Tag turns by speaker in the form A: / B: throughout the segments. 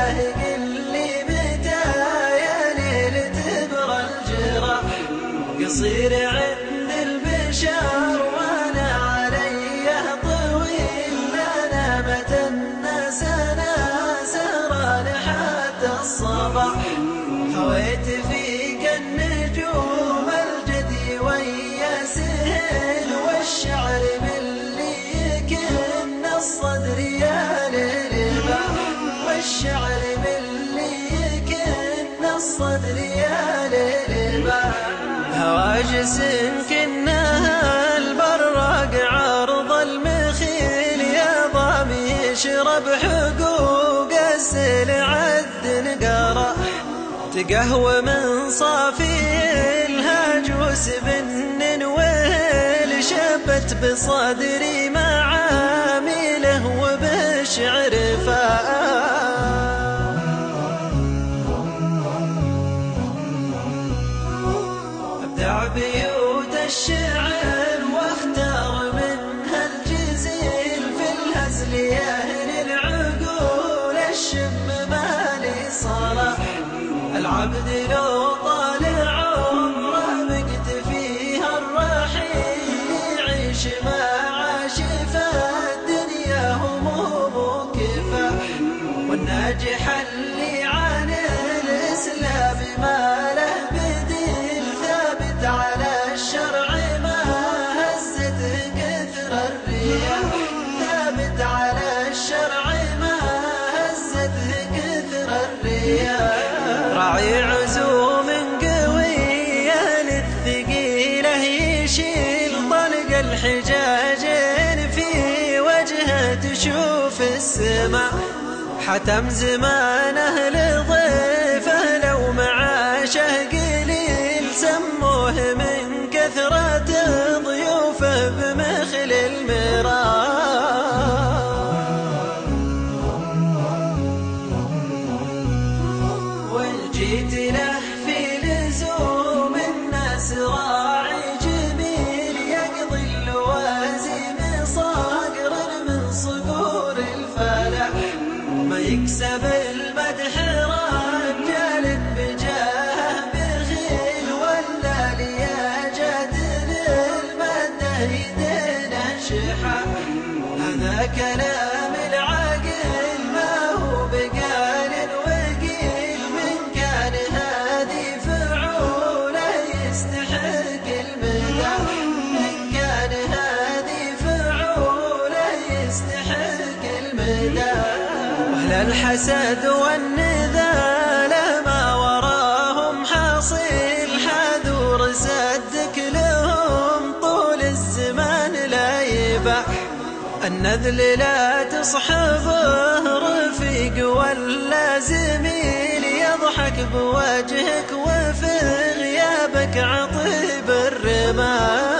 A: له قل لي متى يا ليل تبرى الجراح. قصير عند البشر وانا عليه طويل، انا متى الناس انا سهران حتى الصباح. هويت فيك النجوم الجدي ويا سهل، والشعر باللي يكن الصدر يا للباح. والشعر باللي يكن الصدر يا للباح. هواجس كنها البراق عرض المخيل، يا ضامي يشرب حقوق السلع الدنقرة. تقهوى من صافي الهاجوس بن وهل، شبت بصدري معامله وبشعر ابدع بيوت الشعر واختار منها الجزيل، في الهزل يهني العقول الشم مالي صلاح. العبد لو طال عمره بقت فيها الرحيل، يعيش ما عاش فالدنيا هموم كفاح. والناجح اللي عن الإسلام ما له بديل، ثابت على الشرع ما هزته كثر الرياح. ثابت على الشرع ما هزته كثر الرياح. راعي عزوم قوية للثقيلة يشيل، طلق الحجاجين في وجهه تشوف السماء. حتم زمانه لضيفه لو معاشه قليل، سموه من كثرة ضيوفه بمخل المراء. جيت له في لزوم الناس راعي جميل، يقضي اللوازم صاقر من صقور الفلاح. ما يكسب المدح رجال بجاه بخيل، ولا لياجات للمده يدينه شحا. هذا كلام العاقل ما هو بقال وقيل، من كان هادي فعوله يستحق المدح. من كان هادي فعوله يستحق المدح. واهل الحسد والنذاله ما وراهم حاصل، حذور صدق لهم طول الزمان لا يباح. النذل لا تصحبه رفيق ولا زميل، يضحك بوجهك وفي غيابك عطيب الرمال.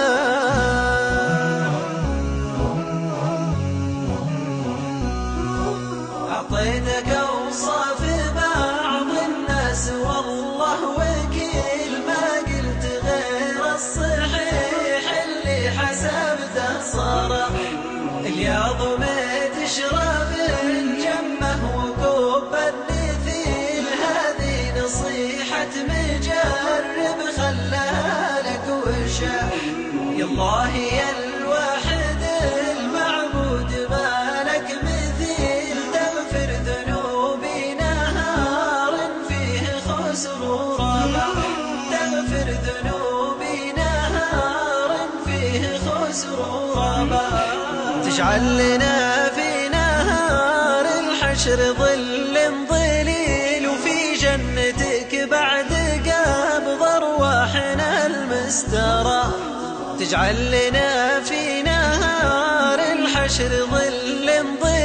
A: أعطيتك أوصاف بعض الناس والله وكيل، ما قلت غير الصحيح اللي حسبته صار. الياض ما تشرب الجمه وكوب النثيل، هذه نصيحة مجرب خلاها لك وشاف. يالله يا الواحد المعبود ما لك مثيل، تغفر ذنوبي نهار فيه خسر وربح. تغفر ذنوبي نهار فيه خسر وربح. تجعل لنا في نهار الحشر ظل ظليل، وفي جنتك بعد قبض ارواحنا المسترى. تجعل لنا في نهار الحشر ظل ظليل،